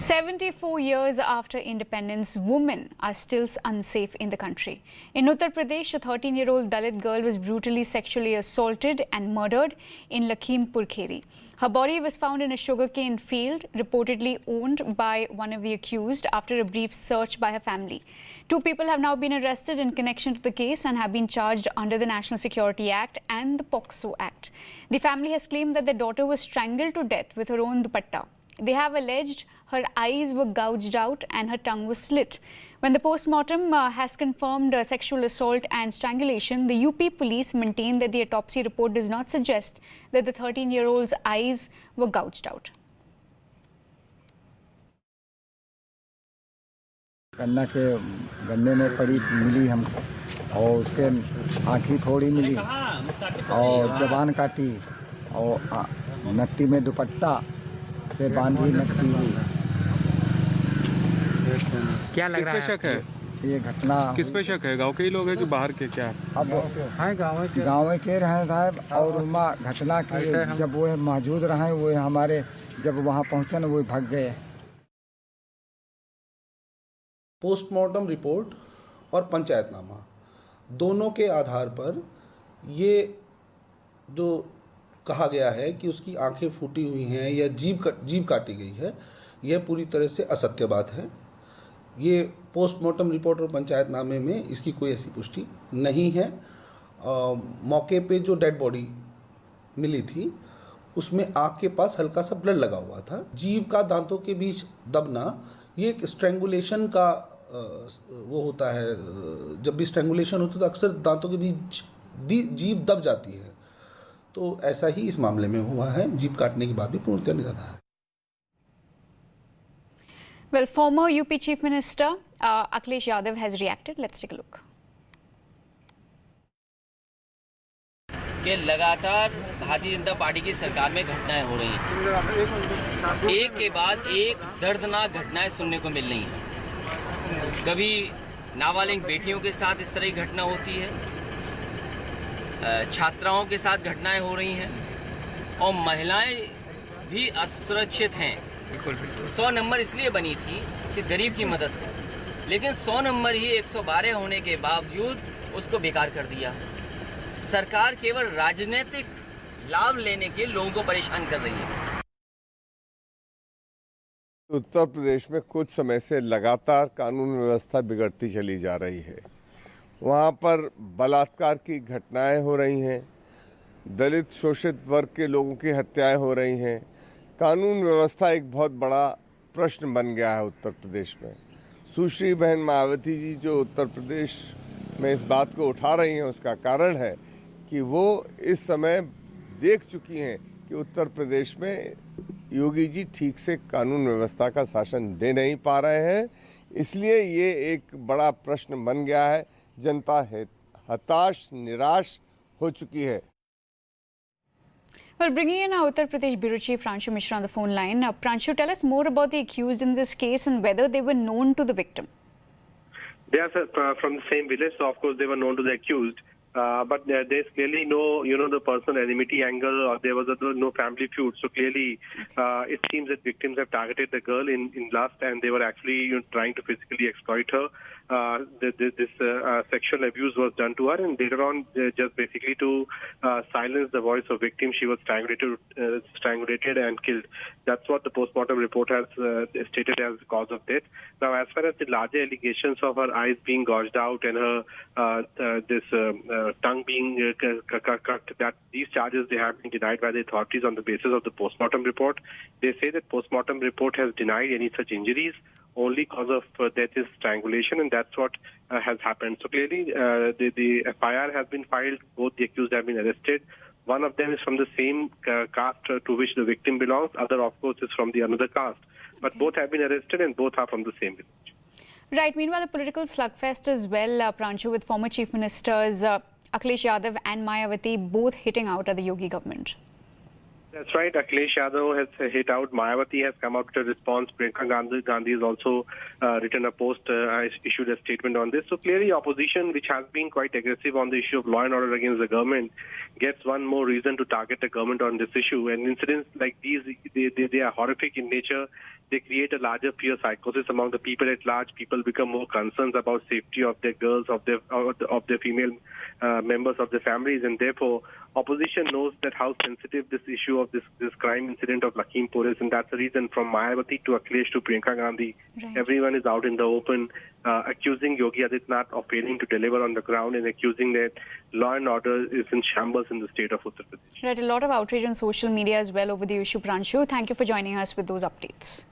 74 years after independence, women are still unsafe in the country. In Uttar Pradesh, a 13-year-old Dalit girl was brutally sexually assaulted and murdered in Lakhimpur Kheri. Her body was found in a sugarcane field, reportedly owned by one of the accused after a brief search by her family. 2 people have now been arrested in connection to the case and have been charged under the National Security Act and the POCSO Act. The family has claimed that their daughter was strangled to death with her own dupatta. They have alleged her eyes were gouged out and her tongue was slit. When the post-mortem has confirmed sexual assault and strangulation, the UP police maintain that the autopsy report does not suggest that the 13-year-old's eyes were gouged out. गन्ना के गन्ने में पड़ी मिली हमको और उसके आँखी थोड़ी मिली और जबान काटी और नट्टी में दुपट्टा से बांधी नट्टी हुई। क्या लग रहा है? किस पे शक है? ये घटना किस पे शक है? गांव के ही लोग हैं कि बाहर के? क्या अब गाँव के रहे साहब और घटना की जब वो मौजूद रहे वो हमारे जब वहाँ पहुँचे न वो भाग गए। पोस्टमार्टम रिपोर्ट और पंचायतनामा दोनों के आधार पर ये जो कहा गया है कि उसकी आंखें फूटी हुई हैं या जीभ काटी गई है, यह पूरी तरह से असत्य बात है। ये पोस्टमार्टम रिपोर्ट और पंचायतनामे में इसकी कोई ऐसी पुष्टि नहीं है। मौके पे जो डेड बॉडी मिली थी उसमें आँख के पास हल्का सा ब्लड लगा हुआ था। जीभ का दांतों के बीच दबना ये एक स्ट्रैंगुलेशन का वो होता है। जब भी स्ट्रैंगुलेशन होता है तो अक्सर दांतों के बीच जीभ दब जाती है, तो ऐसा ही इस मामले में हुआ है। जीभ काटने के बाद भी पूर्णतः निराधार है। Well, former UP Chief Minister Akhilesh Yadav has reacted. Let's take a look. कि लगातार भारतीय जनता पार्टी की सरकार में घटनाएं हो रही हैं, एक के बाद एक दर्दनाक घटनाएं सुनने को मिल रही हैं। कभी नाबालिग बेटियों के साथ इस तरह की घटना होती है, छात्राओं के साथ घटनाएं हो रही हैं और महिलाएं भी असुरक्षित हैं। 100 नंबर इसलिए बनी थी कि गरीब की मदद हो, लेकिन 100 नंबर ही 112 होने के बावजूद उसको बेकार कर दिया। सरकार केवल राजनीतिक लाभ लेने के लोगों को परेशान कर रही है। उत्तर प्रदेश में कुछ समय से लगातार कानून व्यवस्था बिगड़ती चली जा रही है। वहाँ पर बलात्कार की घटनाएं हो रही हैं, दलित शोषित वर्ग के लोगों की हत्याएं हो रही हैं। कानून व्यवस्था एक बहुत बड़ा प्रश्न बन गया है उत्तर प्रदेश में। सुश्री बहन मायावती जी जो उत्तर प्रदेश में इस बात को उठा रही हैं, उसका कारण है कि वो इस समय देख चुकी हैं कि उत्तर प्रदेश में योगी जी ठीक से कानून व्यवस्था का शासन दे नहीं पा रहे हैं। इसलिए ये एक बड़ा प्रश्न बन गया है। जनता हताश निराश हो चुकी है। Well, bringing in our Uttar Pradesh Bureau Chief Pranshu Mishra on the phone line. Pranshu, tell us more about the accused in this case and whether they were known to the victim. They are from the same village, so of course they were known to the accused. But there's clearly no, the personal enmity angle, or there was no family feud. So clearly, it seems that victims have targeted the girl in lust, and they were actually trying to physically exploit her. This sexual abuse was done to her, and later on, just basically to silence the voice of victim, she was strangulated and killed. That's what the postmortem report has stated as the cause of death. Now, as far as the larger allegations of her eyes being gouged out and her tongue being cut, that these charges they have been denied by the authorities on the basis of the postmortem report. They say that postmortem report has denied any such injuries. Only cause of death is strangulation, and that's what has happened. So clearly, the FIR has been filed. Both the accused have been arrested. One of them is from the same caste to which the victim belongs. Other, of course, is from the another caste. But both have been arrested, and both are from the same village. Right. Meanwhile, a political slugfest as well, Pranshu, with former Chief Ministers Akhilesh Yadav and Mayawati both hitting out at the Yogi government. That's right. Akhilesh Yadav has hit out. Mayawati has come out with a response. Priyanka Gandhi has also written a post, issued a statement on this. So clearly, opposition, which has been quite aggressive on the issue of law and order against the government, gets one more reason to target the government on this issue. And incidents like these, they are horrific in nature. They create a larger fear psychosis among the people at large. People become more concerned about safety of their girls, of their female members of their families, and therefore opposition knows that how sensitive this issue of this crime incident of Lakhimpur is, and that's the reason from Mayawati to Akhilesh to Priyanka Gandhi, Right. everyone is out in the open accusing Yogi Adityanath of failing to deliver on the ground and accusing that law and order is in shambles in the state of Uttar Pradesh. Right, a lot of outrage on social media as well over the issue, Pranshu. Thank you for joining us with those updates.